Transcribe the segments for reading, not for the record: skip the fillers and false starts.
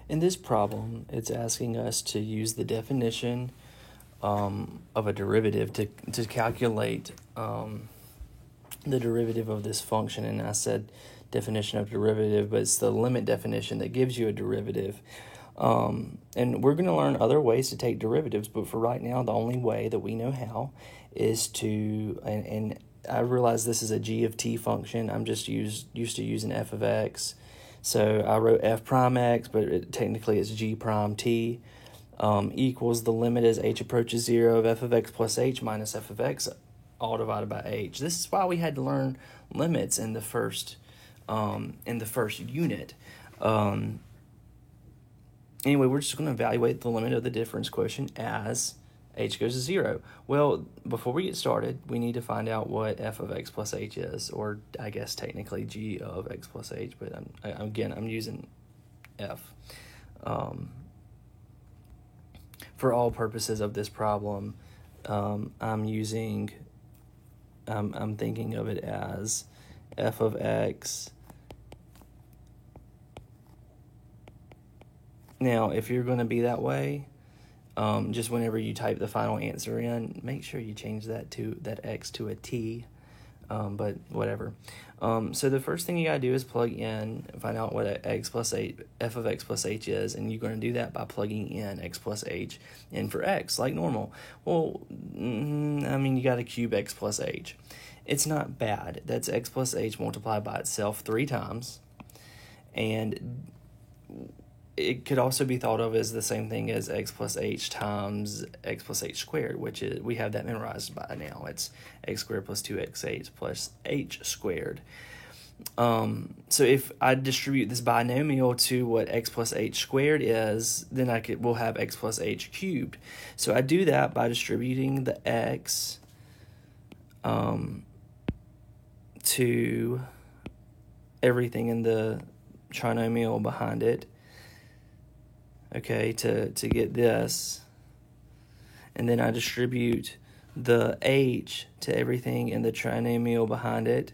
In this problem, it's asking us to use the definition of a derivative to calculate the derivative of this function. And I said definition of derivative, but it's the limit definition that gives you a derivative. And we're going to learn other ways to take derivatives, but for right now, the only way that we know how is to, and I realize this is a g of t function. I'm just used to using f of x. So I wrote f prime x, but technically it's g prime t equals the limit as h approaches 0 of f of x plus h minus f of x all divided by h. This is why we had to learn limits in the first unit. Anyway, we're just going to evaluate the limit of the difference quotient as h goes to 0. Well, before we get started, we need to find out what f of x plus h is, or I guess technically g of x plus h, but I'm using f. For all purposes of this problem, I'm thinking of it as f of x. Now, if you're going to be that way, just whenever you type the final answer in, make sure you change that x to a t, but whatever. So the first thing you gotta do is plug in, find out what f of x plus h is, and you're going to do that by plugging in x plus h in for x, like normal. Well, you got to cube x plus h. It's not bad. That's x plus h multiplied by itself 3 times, and it could also be thought of as the same thing as x plus h times x plus h squared, which is, we have that memorized by now. It's x squared plus 2xh plus h squared. So if I distribute this binomial to what x plus h squared is, then we'll have x plus h cubed. So I do that by distributing the x to everything in the trinomial behind it. Okay, to get this, and then I distribute the h to everything in the trinomial behind it,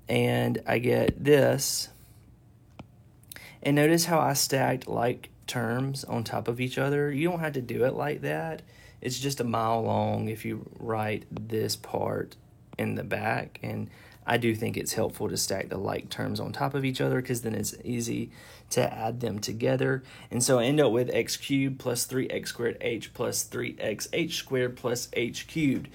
and I get this. And notice how I stacked like terms on top of each other. You don't have to do it like that. It's just a mile long if you write this part in the back, and I do think it's helpful to stack the like terms on top of each other because then it's easy to add them together. And so I end up with x cubed plus 3x squared h plus 3xh squared plus h cubed.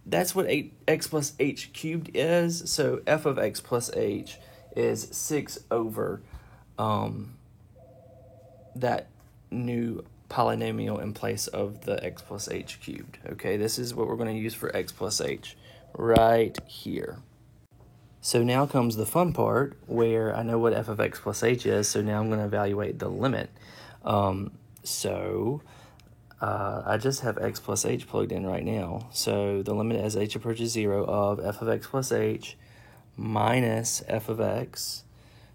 That's what x plus h cubed is. So f of x plus h is 6 over that new polynomial in place of the x plus h cubed. Okay, this is what we're going to use for x plus h right here. So now comes the fun part where I know what f of x plus h is, so now I'm going to evaluate the limit. I just have x plus h plugged in right now. So the limit as h approaches 0 of f of x plus h minus f of x.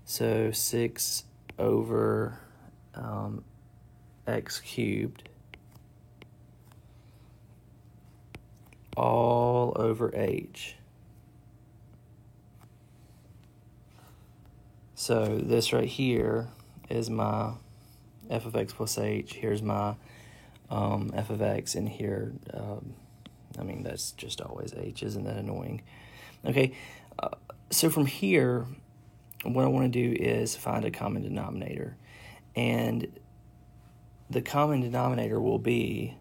So 6 over x cubed all over h. So this right here is my f of x plus h. Here's my f of x, and here, that's just always h. Isn't that annoying? Okay, so from here, what I want to do is find a common denominator. And the common denominator will be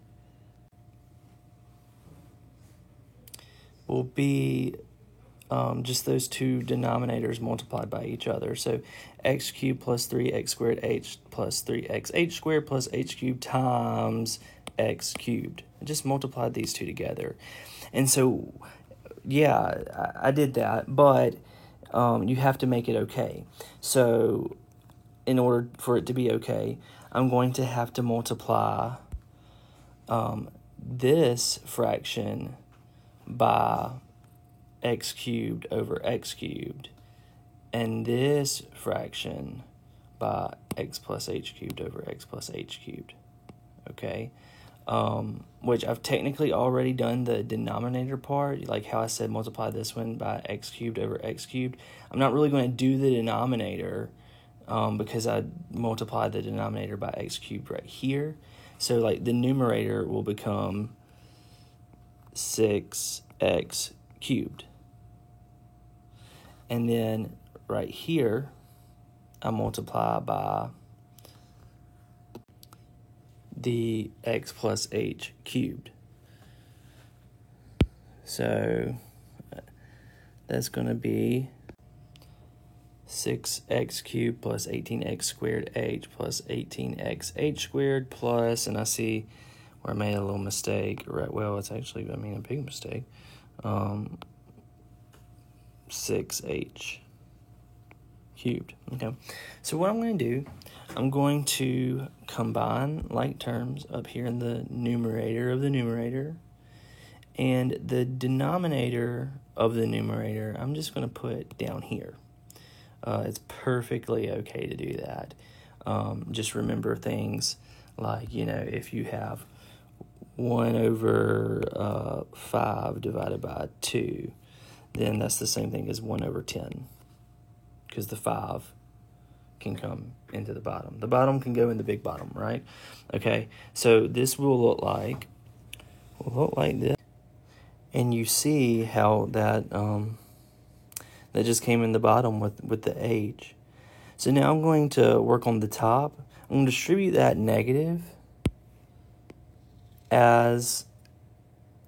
just those two denominators multiplied by each other. So x cubed plus 3x squared h plus 3xh squared plus h cubed times x cubed. I just multiplied these two together. And so, yeah, I did that, but you have to make it okay. So in order for it to be okay, I'm going to have to multiply this fraction by x cubed over x cubed, and this fraction by x plus h cubed over x plus h cubed. Okay, which I've technically already done the denominator part, like how I said multiply this one by x cubed over x cubed. I'm not really going to do the denominator because I multiplied the denominator by x cubed right here. So like the numerator will become 6x cubed. And then right here, I multiply by the x plus h cubed. So that's going to be 6x cubed plus 18x squared h plus 18x h squared plus, and I see where I made a little mistake. Right, well, it's actually, a big mistake. 6h cubed. Okay, so what I'm going to do, I'm going to combine like terms up here in the numerator of the numerator, and the denominator of the numerator, I'm just going to put down here. It's perfectly okay to do that. Just remember things like, if you have 1 over 5 divided by 2, then that's the same thing as 1 over 10, because the 5 can come into the bottom. The bottom can go in the big bottom, right? Okay, so this will look like this. And you see how that that just came in the bottom with the h. So now I'm going to work on the top. I'm going to distribute that negative as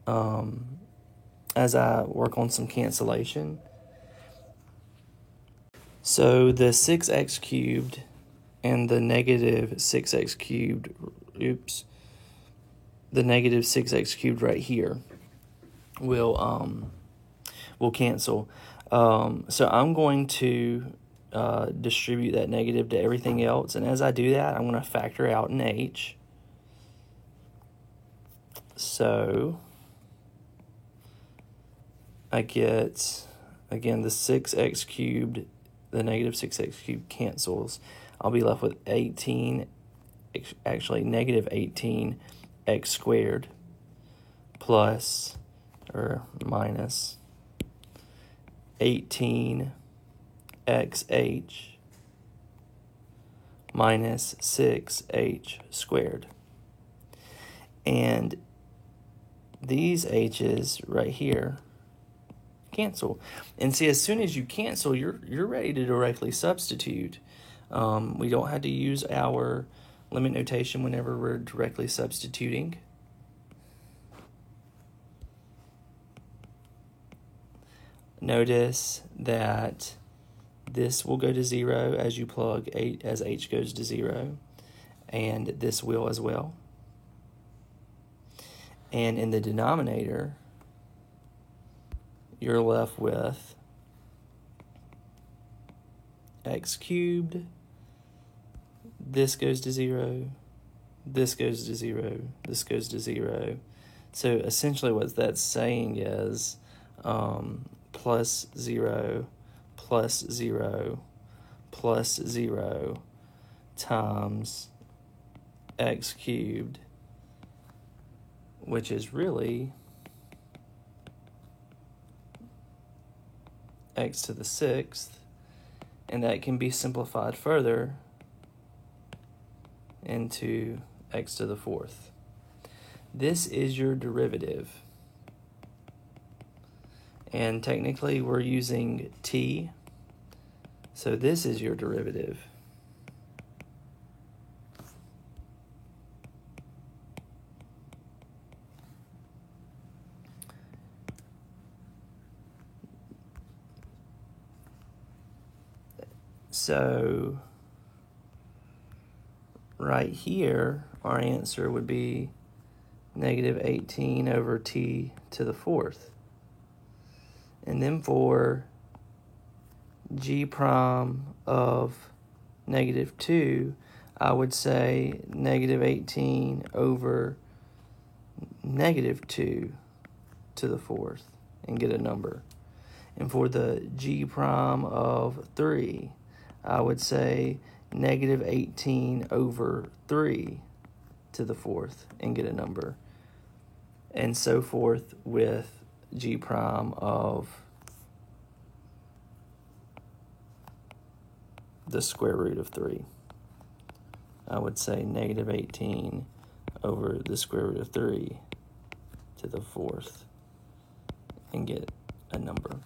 I work on some cancellation. So the 6x cubed and the negative 6x cubed, the negative 6x cubed right here will cancel. So I'm going to distribute that negative to everything else, and as I do that, I'm going to factor out an h. So I get, again, the 6x cubed, the negative 6x cubed cancels. I'll be left with negative 18x squared plus or minus 18xh minus 6h squared. And these h's right here cancel. And see, as soon as you cancel, you're ready to directly substitute. We don't have to use our limit notation whenever we're directly substituting. Notice that this will go to 0 as you plug 8 as h goes to 0, and this will as well. And in the denominator, you're left with x cubed, this goes to 0, this goes to 0, this goes to 0. So essentially what that's saying is plus 0 plus 0 plus 0 times x cubed, which is really x to the 6th, and that can be simplified further into x to the 4th. This is your derivative. And technically we're using t, so this is your derivative. So right here, our answer would be negative 18 over t to the 4th. And then for g prime of negative 2, I would say negative 18 over negative 2 to the 4th and get a number. And for the g prime of 3, I would say negative 18 over 3 to the 4th and get a number. And so forth with g prime of the square root of 3. I would say negative 18 over the square root of 3 to the 4th and get a number.